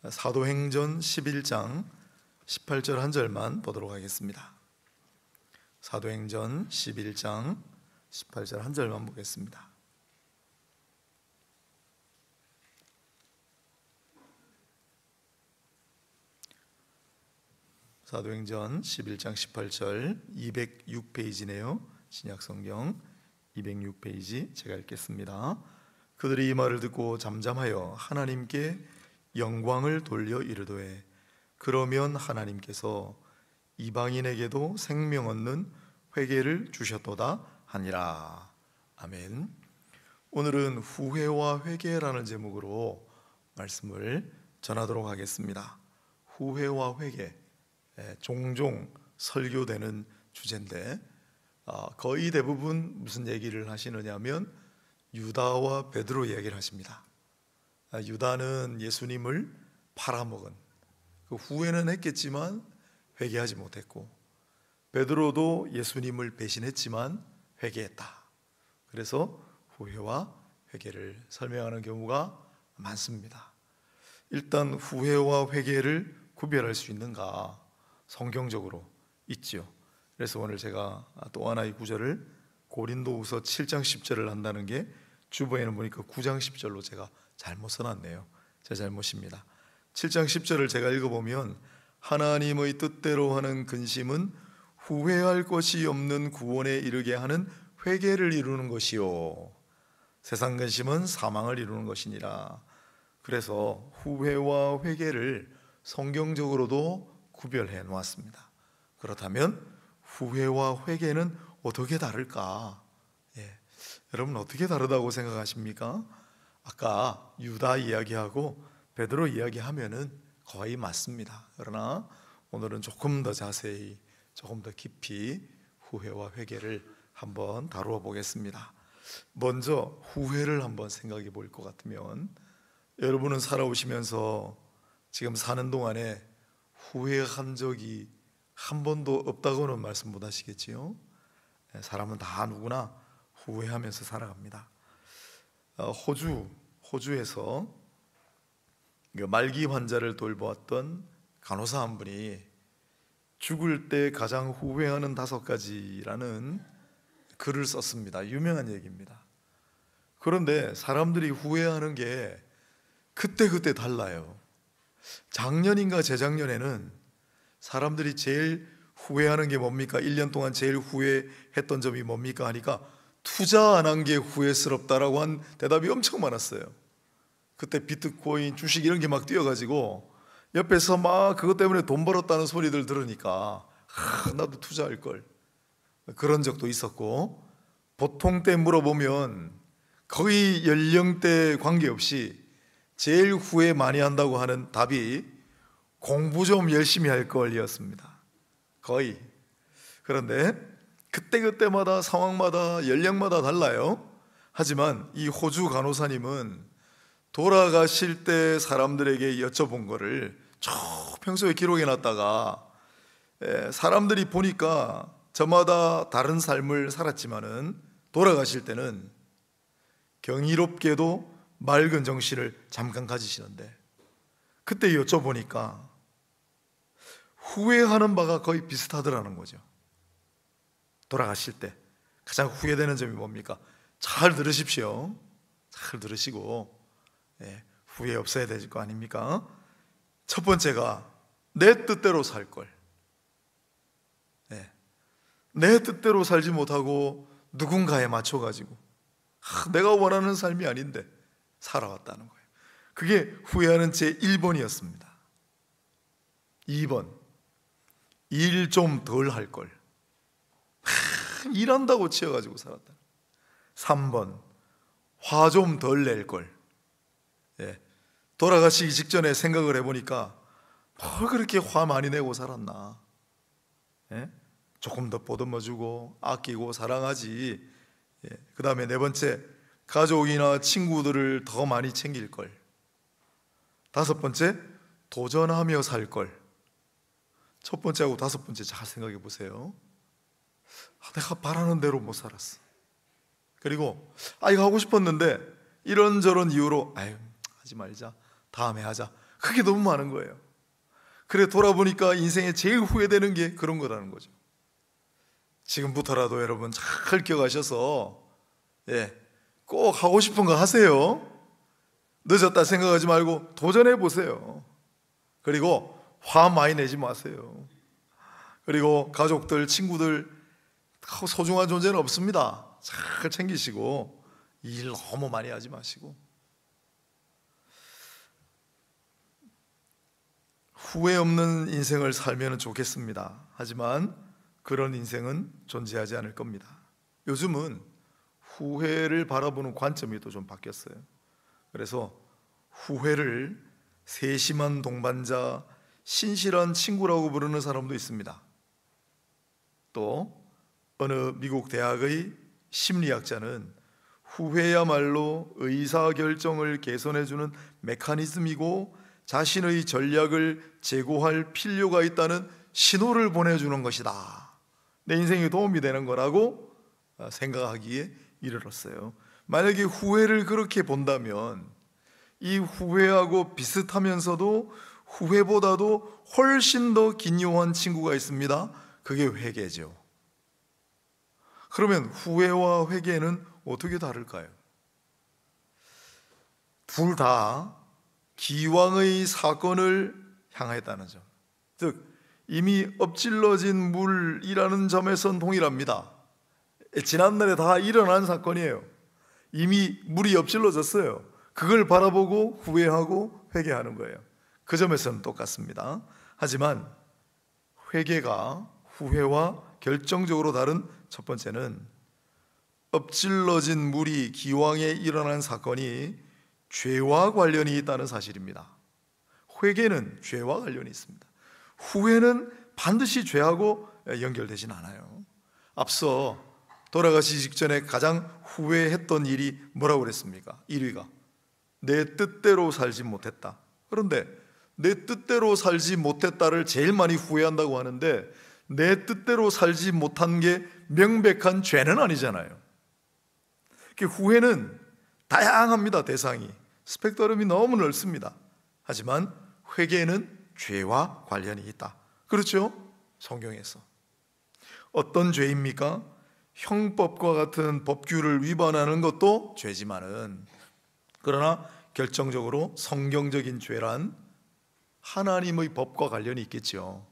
사도행전 11장 18절 한 절만 보도록 하겠습니다. 사도행전 11장 18절 한 절만 보겠습니다. 사도행전 11장 18절 206페이지네요. 신약성경 206페이지 제가 읽겠습니다. 그들이 이 말을 듣고 잠잠하여 하나님께 영광을 돌려 이르되 그러면 하나님께서 이방인에게도 생명 얻는 회개를 주셨도다 하니라. 아멘. 오늘은 후회와 회개라는 제목으로 말씀을 전하도록 하겠습니다. 후회와 회개, 종종 설교되는 주제인데 거의 대부분 무슨 얘기를 하시느냐면 유다와 베드로 이야기를 하십니다. 유다는 예수님을 팔아먹은, 그 후회는 했겠지만 회개하지 못했고, 베드로도 예수님을 배신했지만 회개했다. 그래서 후회와 회개를 설명하는 경우가 많습니다. 일단 후회와 회개를 구별할 수 있는가? 성경적으로 있지요. 그래서 오늘 제가 또 하나의 구절을 고린도후서 7장 10절을 한다는 게 주보에는 보니까 9장 10절로 제가 잘못 써놨네요. 제 잘못입니다. 7장 10절을 제가 읽어보면 하나님의 뜻대로 하는 근심은 후회할 것이 없는 구원에 이르게 하는 회개를 이루는 것이요 세상 근심은 사망을 이루는 것이니라. 그래서 후회와 회개를 성경적으로도 구별해 놓았습니다. 그렇다면 후회와 회개는 어떻게 다를까? 여러분 어떻게 다르다고 생각하십니까? 아까 유다 이야기하고 베드로 이야기하면은 거의 맞습니다. 그러나 오늘은 조금 더 자세히, 조금 더 깊이 후회와 회개를 한번 다루어 보겠습니다. 먼저 후회를 한번 생각해 볼 것 같으면, 여러분은 살아오시면서 지금 사는 동안에 후회한 적이 한 번도 없다고는 말씀 못 하시겠지요? 사람은 다 누구나 후회하면서 살아갑니다. 호주에서 말기 환자를 돌보았던 간호사 한 분이 죽을 때 가장 후회하는 5가지라는 글을 썼습니다. 유명한 얘기입니다. 그런데 사람들이 후회하는 게 그때 달라요. 작년인가 재작년에는 사람들이 제일 후회하는 게 뭡니까? 1년 동안 제일 후회했던 점이 뭡니까? 하니까 투자 안 한 게 후회스럽다라고 한 대답이 엄청 많았어요. 그때 비트코인, 주식 이런 게 막 뛰어가지고 옆에서 막 그것 때문에 돈 벌었다는 소리들 들으니까 나도 투자할 걸, 그런 적도 있었고, 보통 때 물어보면 거의 연령대 관계없이 제일 후회 많이 한다고 하는 답이 공부 좀 열심히 할 걸이었습니다. 거의. 그런데 그때마다 상황마다 연령마다 달라요. 하지만 이 호주 간호사님은 돌아가실 때 사람들에게 여쭤본 거를 쭉 평소에 기록해 놨다가 사람들이 보니까 저마다 다른 삶을 살았지만은 돌아가실 때는 경이롭게도 맑은 정신을 잠깐 가지시는데, 그때 여쭤보니까 후회하는 바가 거의 비슷하더라는 거죠. 돌아가실 때 가장 후회되는 점이 뭡니까? 잘 들으십시오. 잘 들으시고 후회 없어야 될 거 아닙니까? 첫 번째가 내 뜻대로 살 걸. 내 뜻대로 살지 못하고 누군가에 맞춰가지고 내가 원하는 삶이 아닌데 살아왔다는 거예요. 그게 후회하는 제 1번이었습니다. 2번, 일 좀 덜 할 걸. 일한다고 치여가지고 살았다. 3번, 화 좀 덜 낼 걸. 돌아가시기 직전에 생각을 해보니까 뭘 그렇게 화 많이 내고 살았나. 조금 더 보듬어주고 아끼고 사랑하지. 그 다음에 4번째, 가족이나 친구들을 더 많이 챙길 걸. 5번째, 도전하며 살 걸. 첫 번째하고 5번째 잘 생각해 보세요. 내가 바라는 대로 못 살았어. 그리고 이거 하고 싶었는데 이런저런 이유로 하지 말자, 다음에 하자, 그게 너무 많은 거예요. 그래 돌아보니까 인생에 제일 후회되는 게 그런 거라는 거죠. 지금부터라도 여러분 잘 기억하셔서 꼭 하고 싶은 거 하세요. 늦었다 생각하지 말고 도전해 보세요. 그리고 화 많이 내지 마세요. 그리고 가족들, 친구들 소중한 존재는 없습니다. 잘 챙기시고 일 너무 많이 하지 마시고 후회 없는 인생을 살면 좋겠습니다. 하지만 그런 인생은 존재하지 않을 겁니다. 요즘은 후회를 바라보는 관점이 또 좀 바뀌었어요. 그래서 후회를 세심한 동반자, 신실한 친구라고 부르는 사람도 있습니다. 또 어느 미국 대학의 심리학자는 후회야말로 의사결정을 개선해주는 메커니즘이고 자신의 전략을 재고할 필요가 있다는 신호를 보내주는 것이다. 내 인생에 도움이 되는 거라고 생각하기에 이르렀어요. 만약에 후회를 그렇게 본다면 이 후회하고 비슷하면서도 후회보다도 훨씬 더 긴요한 친구가 있습니다. 그게 회개죠. 그러면 후회와 회개는 어떻게 다를까요? 둘 다 기왕의 사건을 향하였다는 점, 즉 이미 엎질러진 물이라는 점에선 동일합니다. 지난날에 다 일어난 사건이에요. 이미 물이 엎질러졌어요. 그걸 바라보고 후회하고 회개하는 거예요. 그 점에서는 똑같습니다. 하지만 회개가 후회와 결정적으로 다른 첫 번째는 엎질러진 물이 기왕에 일어난 사건이 죄와 관련이 있다는 사실입니다. 회개는 죄와 관련이 있습니다. 후회는 반드시 죄하고 연결되진 않아요. 앞서 돌아가시기 직전에 가장 후회했던 일이 뭐라고 그랬습니까? 1위가 내 뜻대로 살지 못했다. 그런데 내 뜻대로 살지 못했다를 제일 많이 후회한다고 하는데 내 뜻대로 살지 못한 게 명백한 죄는 아니잖아요. 후회는 다양합니다. 대상이 스펙트럼이 너무 넓습니다. 하지만 회개는 죄와 관련이 있다. 그렇죠? 성경에서 어떤 죄입니까? 형법과 같은 법규를 위반하는 것도 죄지만은, 그러나 결정적으로 성경적인 죄란 하나님의 법과 관련이 있겠죠.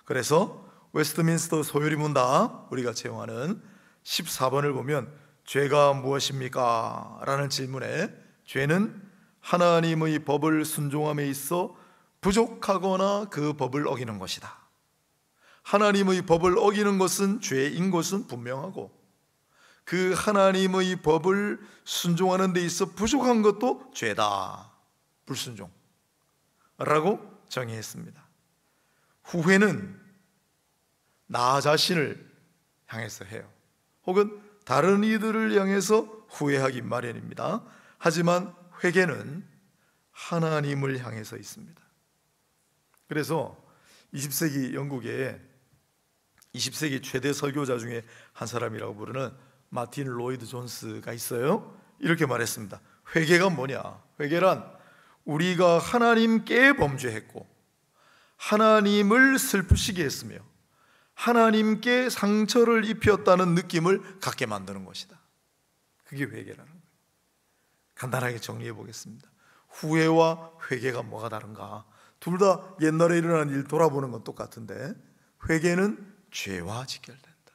그래서 웨스트민스터 소요리 문답 우리가 채용하는 14번을 보면 죄가 무엇입니까? 라는 질문에 죄는 하나님의 법을 순종함에 있어 부족하거나 그 법을 어기는 것이다. 하나님의 법을 어기는 것은 죄인 것은 분명하고 그 하나님의 법을 순종하는 데 있어 부족한 것도 죄다. 불순종 라고 정의했습니다. 후회는 나 자신을 향해서 해요. 혹은 다른 이들을 향해서 후회하기 마련입니다. 하지만 회개는 하나님을 향해서 있습니다. 그래서 20세기 영국에 20세기 최대 설교자 중에 한 사람이라고 부르는 마틴 로이드 존스가 있어요. 이렇게 말했습니다. 회개가 뭐냐? 회개란 우리가 하나님께 범죄했고 하나님을 슬프시게 했으며 하나님께 상처를 입혔다는 느낌을 갖게 만드는 것이다. 그게 회개라는 거예요. 간단하게 정리해 보겠습니다. 후회와 회개가 뭐가 다른가? 둘 다 옛날에 일어난 일 돌아보는 건 똑같은데 회개는 죄와 직결된다.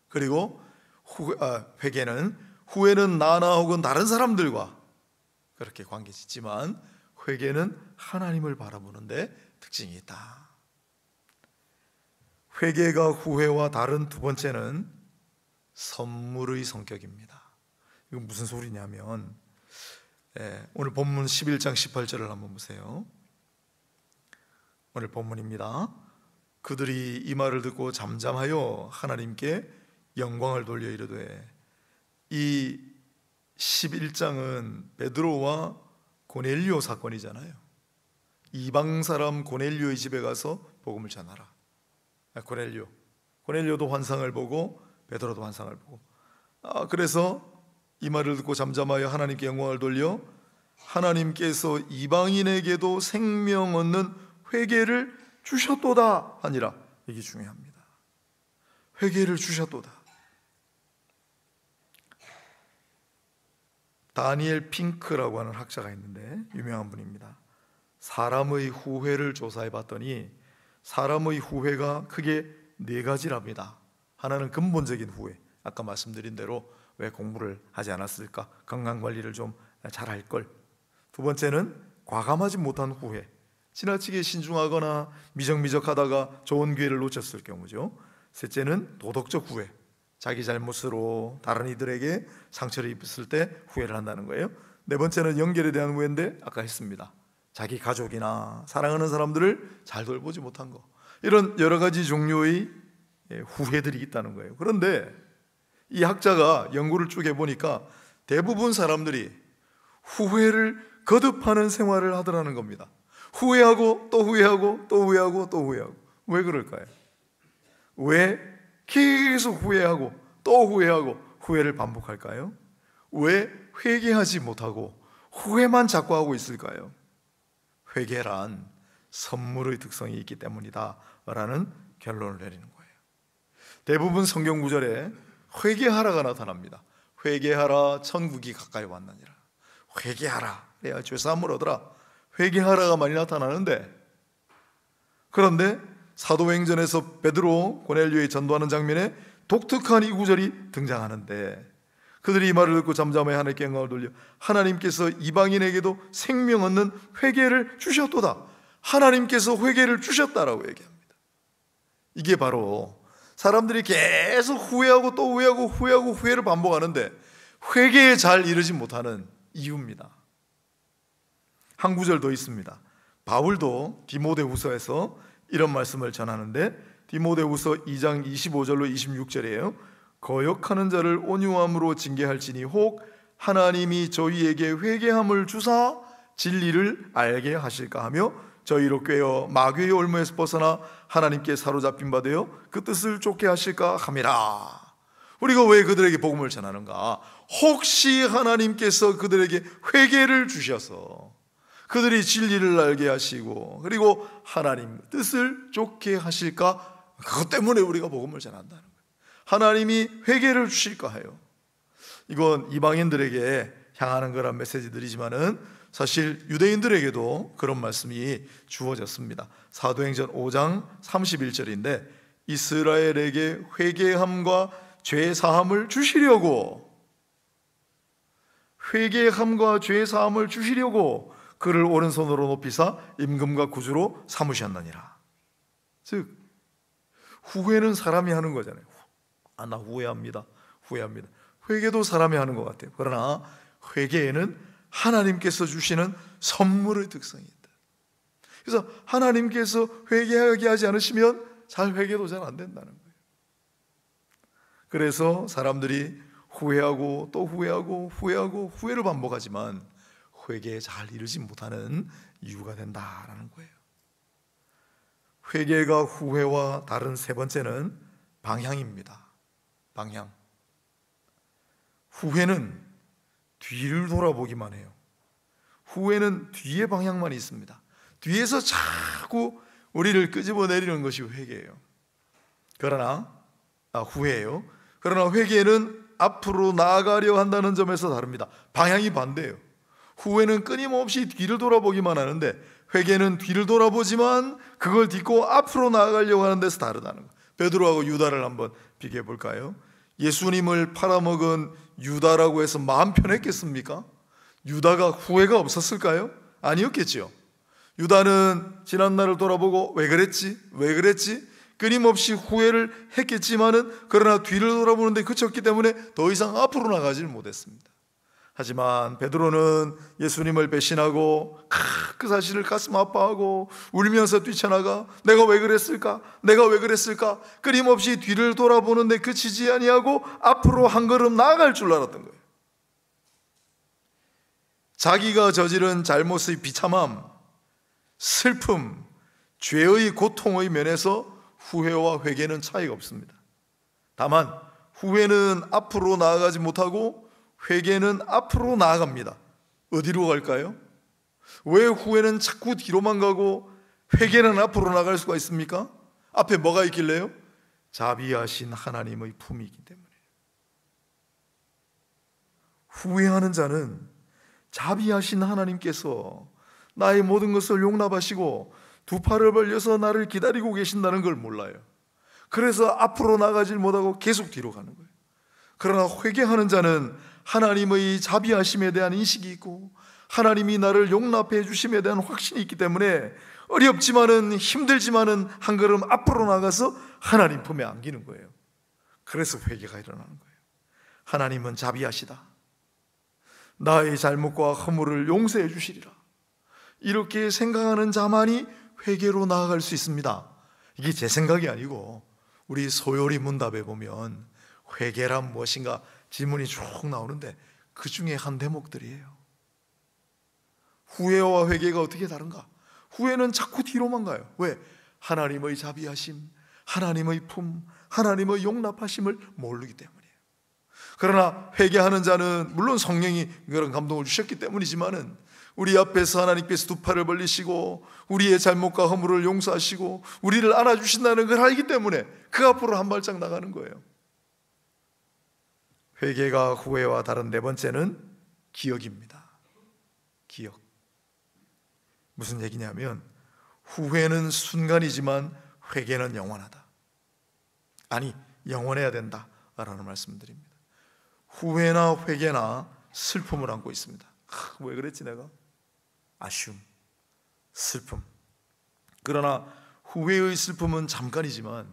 그리고 회개는 후회는 나나 혹은 다른 사람들과 그렇게 관계 짓지만 회개는 하나님을 바라보는데 특징이 있다. 회개가 후회와 다른 두 번째는 선물의 성격입니다. 이건 무슨 소리냐면 오늘 본문 11장 18절을 한번 보세요. 오늘 본문입니다. 그들이 이 말을 듣고 잠잠하여 하나님께 영광을 돌려 이르되, 이 11장은 베드로와 고넬료 사건이잖아요. 이방 사람 고넬료의 집에 가서 복음을 전하라. 고넬료도 환상을 보고 베드로도 환상을 보고 그래서 이 말을 듣고 잠잠하여 하나님께 영광을 돌려 하나님께서 이방인에게도 생명 얻는 회개를 주셨도다 하니라. 이게 중요합니다. 회개를 주셨도다. 다니엘 핑크라고 하는 학자가 있는데 유명한 분입니다. 사람의 후회를 조사해 봤더니 사람의 후회가 크게 네 가지랍니다. 하나는 근본적인 후회, 아까 말씀드린 대로 왜 공부를 하지 않았을까, 건강관리를 좀 잘할 걸. 두 번째는 과감하지 못한 후회, 지나치게 신중하거나 미적미적하다가 좋은 기회를 놓쳤을 경우죠. 셋째는 도덕적 후회, 자기 잘못으로 다른 이들에게 상처를 입었을 때 후회를 한다는 거예요. 네 번째는 연결에 대한 후회인데 아까 했습니다. 자기 가족이나 사랑하는 사람들을 잘 돌보지 못한 거, 이런 여러 가지 종류의 후회들이 있다는 거예요. 그런데 이 학자가 연구를 쭉 해보니까 대부분 사람들이 후회를 거듭하는 생활을 하더라는 겁니다. 후회하고 또 후회하고 또 후회하고 또 후회하고. 왜 그럴까요? 왜 계속 후회하고 또 후회하고 후회를 반복할까요? 왜 회개하지 못하고 후회만 자꾸 하고 있을까요? 회개란 선물의 특성이 있기 때문이다 라는 결론을 내리는 거예요. 대부분 성경 구절에 회개하라가 나타납니다. 회개하라, 천국이 가까이 왔느니라. 회개하라, 내가 죄사함을 얻으라. 회개하라가 많이 나타나는데, 그런데 사도행전에서 베드로 고넬료에 전도하는 장면에 독특한 이 구절이 등장하는데, 그들이 이 말을 듣고 잠잠하여 하나님께 영광을 돌려 하나님께서 이방인에게도 생명 얻는 회개를 주셨도다. 하나님께서 회개를 주셨다라고 얘기합니다. 이게 바로 사람들이 계속 후회하고 또 후회하고 후회하고 후회를 반복하는데 회개에 잘 이르지 못하는 이유입니다. 한 구절 더 있습니다. 바울도 디모데후서에서 이런 말씀을 전하는데, 디모데후서 2장 25절로 26절이에요. 거역하는 자를 온유함으로 징계할지니 혹 하나님이 저희에게 회개함을 주사 진리를 알게 하실까 하며 저희로 꿰어 마귀의 올무에서 벗어나 하나님께 사로잡힌 바 되어 그 뜻을 쫓게 하실까 함이라. 우리가 왜 그들에게 복음을 전하는가? 혹시 하나님께서 그들에게 회개를 주셔서 그들이 진리를 알게 하시고 그리고 하나님 뜻을 쫓게 하실까? 그것 때문에 우리가 복음을 전한다는 거예요. 하나님이 회개를 주실까 해요. 이건 이방인들에게 향하는 거란 메시지들이지만은 사실 유대인들에게도 그런 말씀이 주어졌습니다. 사도행전 5장 31절인데 이스라엘에게 회개함과 죄사함을 주시려고, 회개함과 죄사함을 주시려고 그를 오른손으로 높이사 임금과 구주로 삼으셨느니라. 즉 후회는 사람이 하는 거잖아요. 나 후회합니다. 후회합니다. 회개도 사람이 하는 것 같아요. 그러나 회개에는 하나님께서 주시는 선물의 특성이 있다. 그래서 하나님께서 회개하게 하지 않으시면 잘 회개도 잘 안 된다는 거예요. 그래서 사람들이 후회하고 또 후회하고 후회하고 후회를 반복하지만 회개에 잘 이르지 못하는 이유가 된다라는 거예요. 회개가 후회와 다른 세 번째는 방향입니다. 방향. 후회는 뒤를 돌아보기만 해요. 후회는 뒤의 방향만 있습니다. 뒤에서 자꾸 우리를 끄집어내리는 것이 회개예요. 후회예요. 그러나 회개는 앞으로 나아가려 한다는 점에서 다릅니다. 방향이 반대예요. 후회는 끊임없이 뒤를 돌아보기만 하는데 회개는 뒤를 돌아보지만 그걸 딛고 앞으로 나아가려고 하는 데서 다르다는 거예요. 베드로하고 유다를 한번 비교해 볼까요? 예수님을 팔아먹은 유다라고 해서 마음 편했겠습니까? 유다가 후회가 없었을까요? 아니었겠죠. 유다는 지난날을 돌아보고 왜 그랬지? 왜 그랬지? 끊임없이 후회를 했겠지만은 그러나 뒤를 돌아보는데 그쳤기 때문에 더 이상 앞으로 나가지를 못했습니다. 하지만 베드로는 예수님을 배신하고 그 사실을 가슴 아파하고 울면서 뛰쳐나가 내가 왜 그랬을까? 내가 왜 그랬을까? 끊임없이 뒤를 돌아보는데 그치지 아니하고 앞으로 한 걸음 나아갈 줄 알았던 거예요. 자기가 저지른 잘못의 비참함, 슬픔, 죄의 고통의 면에서 후회와 회개는 차이가 없습니다. 다만 후회는 앞으로 나아가지 못하고 회개는 앞으로 나아갑니다. 어디로 갈까요? 왜 후회는 자꾸 뒤로만 가고 회개는 앞으로 나갈 수가 있습니까? 앞에 뭐가 있길래요? 자비하신 하나님의 품이기 때문에. 후회하는 자는 자비하신 하나님께서 나의 모든 것을 용납하시고 두 팔을 벌려서 나를 기다리고 계신다는 걸 몰라요. 그래서 앞으로 나가질 못하고 계속 뒤로 가는 거예요. 그러나 회개하는 자는 하나님의 자비하심에 대한 인식이 있고 하나님이 나를 용납해 주심에 대한 확신이 있기 때문에 어렵지만은 힘들지만은 한 걸음 앞으로 나가서 하나님 품에 안기는 거예요. 그래서 회개가 일어나는 거예요. 하나님은 자비하시다. 나의 잘못과 허물을 용서해 주시리라. 이렇게 생각하는 자만이 회개로 나아갈 수 있습니다. 이게 제 생각이 아니고 우리 소요리 문답에 보면 회개란 무엇인가 질문이 쭉 나오는데 그 중에 한 대목들이에요. 후회와 회개가 어떻게 다른가? 후회는 자꾸 뒤로만 가요. 왜? 하나님의 자비하심, 하나님의 품, 하나님의 용납하심을 모르기 때문이에요. 그러나 회개하는 자는 물론 성령이 그런 감동을 주셨기 때문이지만은 우리 앞에서 하나님께서 두 팔을 벌리시고 우리의 잘못과 허물을 용서하시고 우리를 안아주신다는 걸 알기 때문에 그 앞으로 한 발짝 나가는 거예요. 회개가 후회와 다른 네 번째는 기억입니다. 기억. 무슨 얘기냐면 후회는 순간이지만 회개는 영원하다. 아니, 영원해야 된다라는 말씀드립니다. 후회나 회개나 슬픔을 안고 있습니다. 왜 그랬지 내가? 아쉬움, 슬픔. 그러나 후회의 슬픔은 잠깐이지만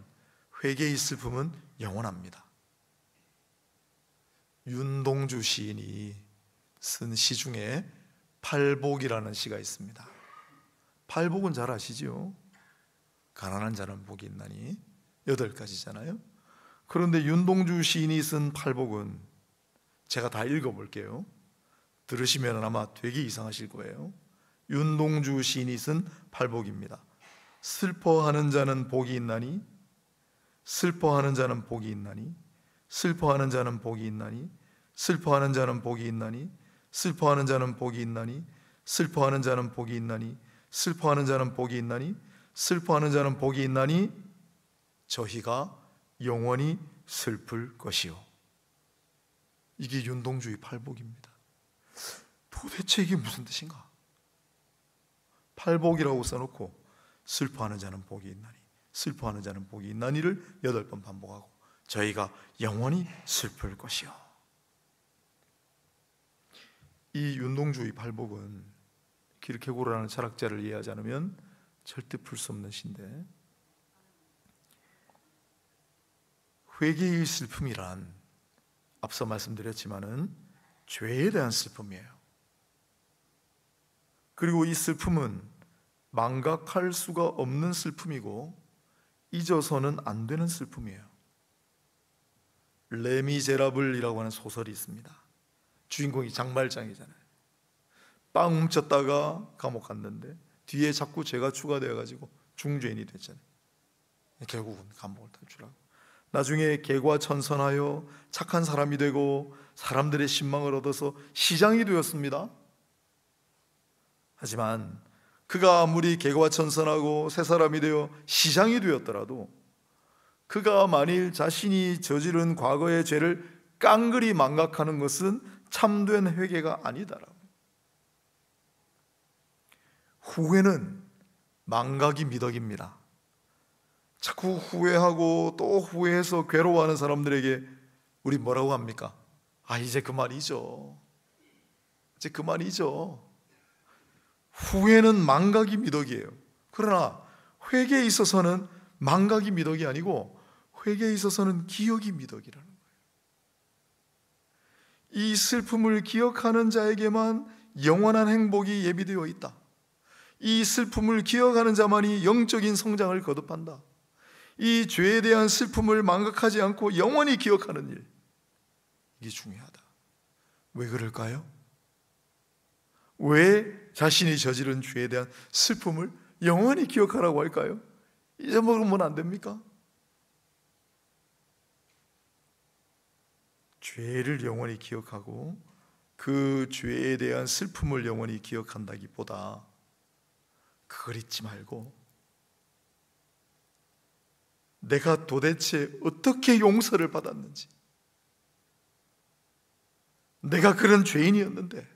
회개의 슬픔은 영원합니다. 윤동주 시인이 쓴 시 중에 팔복이라는 시가 있습니다. 팔복은 잘 아시죠? 가난한 자는 복이 있나니 8가지잖아요. 그런데 윤동주 시인이 쓴 팔복은 제가 다 읽어볼게요. 들으시면 아마 되게 이상하실 거예요. 윤동주 시인이 쓴 팔복입니다. 슬퍼하는 자는 복이 있나니, 슬퍼하는 자는 복이 있나니, 슬퍼하는 자는 복이 있나니, 슬퍼하는 자는 복이 있나니, 슬퍼하는 자는 복이 있나니, 슬퍼하는 자는 복이 있나니, 슬퍼하는 자는 복이 있나니, 슬퍼하는 자는 복이 있나니, 저희가 영원히 슬플 것이요. 이게 윤동주의 팔복입니다. 도대체 이게 무슨 뜻인가? 팔복이라고 써놓고 슬퍼하는 자는 복이 있나니, 슬퍼하는 자는 복이 있나니를 8번 반복하고 저희가 영원히 슬플 것이요. 이 윤동주의 팔복은 키르케고르라는 철학자를 이해하지 않으면 절대 풀 수 없는 시인데, 회개의 슬픔이란 앞서 말씀드렸지만은 죄에 대한 슬픔이에요. 그리고 이 슬픔은 망각할 수가 없는 슬픔이고 잊어서는 안 되는 슬픔이에요. 레미제라블이라고 하는 소설이 있습니다. 주인공이 장말장이잖아요. 빵 훔쳤다가 감옥 갔는데 뒤에 자꾸 죄가 추가되어가지고 중죄인이 됐잖아요. 결국은 감옥을 탈출하고 나중에 개과천선하여 착한 사람이 되고 사람들의 신망을 얻어서 시장이 되었습니다. 하지만 그가 아무리 개과천선하고 새 사람이 되어 시장이 되었더라도 그가 만일 자신이 저지른 과거의 죄를 깡그리 망각하는 것은 참된 회개가 아니다라고. 후회는 망각이 미덕입니다. 자꾸 후회하고 또 후회해서 괴로워하는 사람들에게 우리 뭐라고 합니까? 아, 이제 그만이죠. 이제 그만이죠. 후회는 망각이 미덕이에요. 그러나 회개에 있어서는 망각이 미덕이 아니고 회개에 있어서는 기억이 미덕이라는 거예요. 이 슬픔을 기억하는 자에게만 영원한 행복이 예비되어 있다. 이 슬픔을 기억하는 자만이 영적인 성장을 거듭한다. 이 죄에 대한 슬픔을 망각하지 않고 영원히 기억하는 일, 이게 중요하다. 왜 그럴까요? 왜 자신이 저지른 죄에 대한 슬픔을 영원히 기억하라고 할까요? 잊어먹으면 안 됩니까? 죄를 영원히 기억하고 그 죄에 대한 슬픔을 영원히 기억한다기보다 그걸 잊지 말고 내가 도대체 어떻게 용서를 받았는지, 내가 그런 죄인이었는데,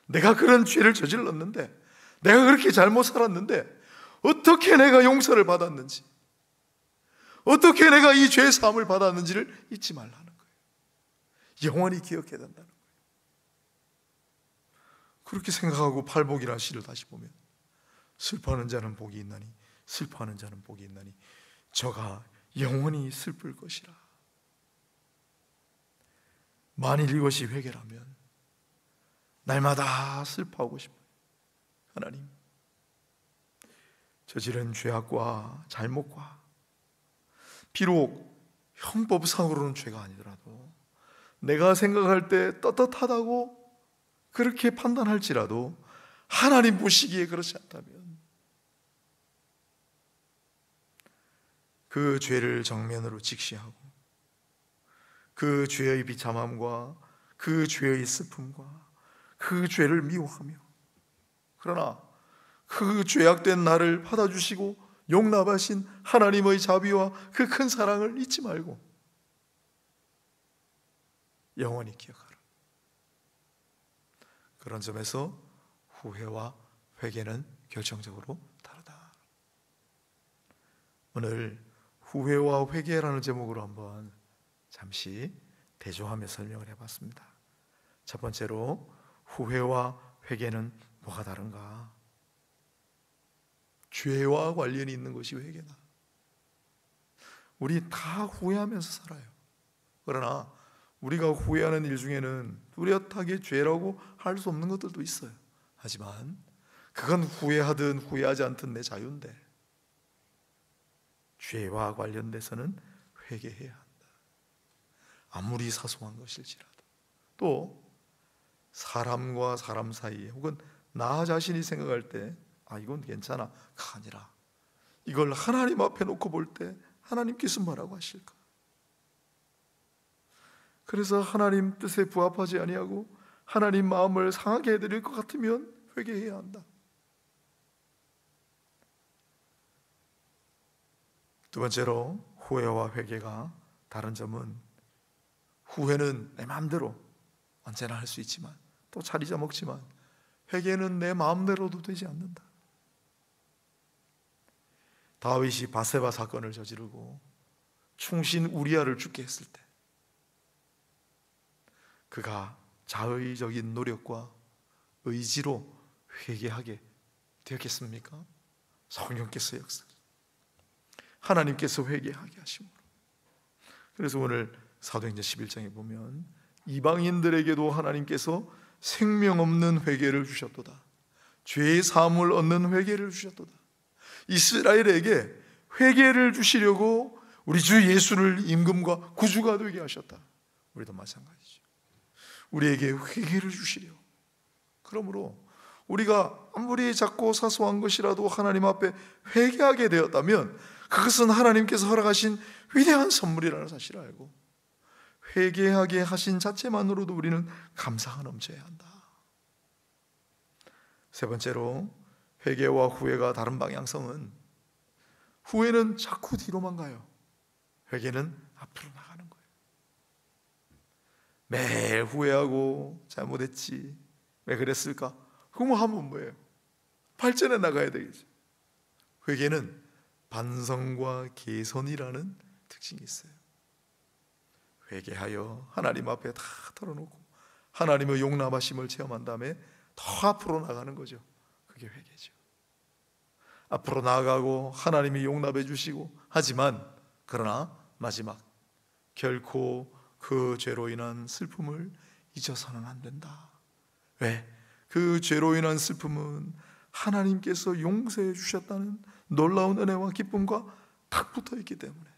내가 그런 죄를 저질렀는데, 내가 그렇게 잘못 살았는데 어떻게 내가 용서를 받았는지, 어떻게 내가 이 죄 사함을 받았는지를 잊지 말라는 거예요. 영원히 기억해야 된다는 거예요. 그렇게 생각하고 팔복이라는 시를 다시 보면, 슬퍼하는 자는 복이 있나니, 슬퍼하는 자는 복이 있나니 저가 영원히 슬플 것이라. 만일 이것이 회개라면 날마다 슬퍼하고 싶어요. 하나님, 저지른 죄악과 잘못과, 비록 형법상으로는 죄가 아니더라도 내가 생각할 때 떳떳하다고 그렇게 판단할지라도 하나님 보시기에 그렇지 않다면 그 죄를 정면으로 직시하고 그 죄의 비참함과 그 죄의 슬픔과 그 죄를 미워하며, 그러나 그 죄악된 나를 받아주시고 용납하신 하나님의 자비와 그 큰 사랑을 잊지 말고 영원히 기억하라. 그런 점에서 후회와 회개는 결정적으로 다르다. 오늘 후회와 회개라는 제목으로 한번 잠시 대조하며 설명을 해봤습니다. 첫 번째로, 후회와 회개는 뭐가 다른가? 죄와 관련이 있는 것이 회개다. 우리 다 후회하면서 살아요. 그러나 우리가 후회하는 일 중에는 뚜렷하게 죄라고 할 수 없는 것들도 있어요. 하지만 그건 후회하든 후회하지 않든 내 자유인데, 죄와 관련돼서는 회개해야 한다. 아무리 사소한 것일지라도. 또 사람과 사람 사이에, 혹은 나 자신이 생각할 때 이건 괜찮아, 가 아니라 이걸 하나님 앞에 놓고 볼 때 하나님께서 뭐라고 하실까? 그래서 하나님 뜻에 부합하지 아니하고 하나님 마음을 상하게 해드릴 것 같으면 회개해야 한다. 두 번째로, 후회와 회개가 다른 점은, 후회는 내 마음대로 언제나 할 수 있지만, 또 자리 잡먹지만, 회개는 내 마음대로도 되지 않는다. 다윗이 바세바 사건을 저지르고 충신 우리아를 죽게 했을 때 그가 자의적인 노력과 의지로 회개하게 되었겠습니까? 성령께서 역사, 하나님께서 회개하게 하심으로. 그래서 오늘 사도행전 11장에 보면 이방인들에게도 하나님께서 생명 없는 회개를 주셨도다, 죄의 사함을 얻는 회개를 주셨도다. 이스라엘에게 회개를 주시려고 우리 주 예수를 임금과 구주가 되게 하셨다. 우리도 마찬가지죠. 우리에게 회개를 주시려. 그러므로 우리가 아무리 작고 사소한 것이라도 하나님 앞에 회개하게 되었다면 그것은 하나님께서 허락하신 위대한 선물이라는 사실을 알고 회개하게 하신 자체만으로도 우리는 감사가 넘쳐야 한다. 세 번째로, 회개와 후회가 다른 방향성은, 후회는 자꾸 뒤로만 가요. 회개는 앞으로 나가는 거예요. 매일 후회하고 잘못했지, 왜 그랬을까? 그거 하면 뭐예요? 발전해 나가야 되겠죠. 회개는 반성과 개선이라는 특징이 있어요. 회개하여 하나님 앞에 다 털어놓고 하나님의 용납하심을 체험한 다음에 더 앞으로 나가는 거죠. 그게 회개죠. 앞으로 나아가고 하나님이 용납해 주시고, 하지만 그러나 마지막, 결코 그 죄로 인한 슬픔을 잊어서는 안 된다. 왜? 그 죄로 인한 슬픔은 하나님께서 용서해 주셨다는 놀라운 은혜와 기쁨과 딱 붙어 있기 때문에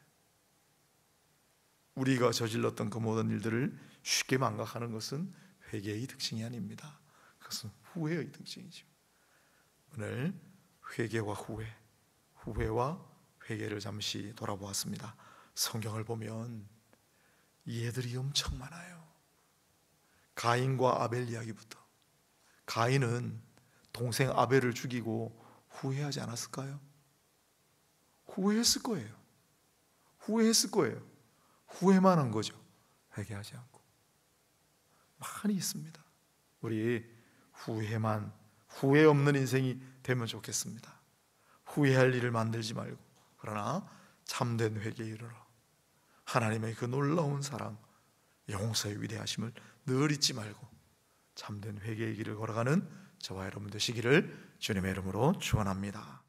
우리가 저질렀던 그 모든 일들을 쉽게 망각하는 것은 회개의 특징이 아닙니다. 그것은 후회의 특징이죠. 오늘 회개와 후회, 후회와 회개를 잠시 돌아보았습니다. 성경을 보면 예들이 엄청 많아요. 가인과 아벨 이야기부터. 가인은 동생 아벨을 죽이고 후회하지 않았을까요? 후회했을 거예요. 후회했을 거예요. 후회만 한 거죠. 회개하지 않고. 많이 있습니다. 우리 후회 없는 인생이 되면 좋겠습니다. 후회할 일을 만들지 말고, 그러나 참된 회개에 이르러 하나님의 그 놀라운 사랑, 용서의 위대하심을 늘 잊지 말고 참된 회개의 길을 걸어가는 저와 여러분 되시기를 주님의 이름으로 축원합니다.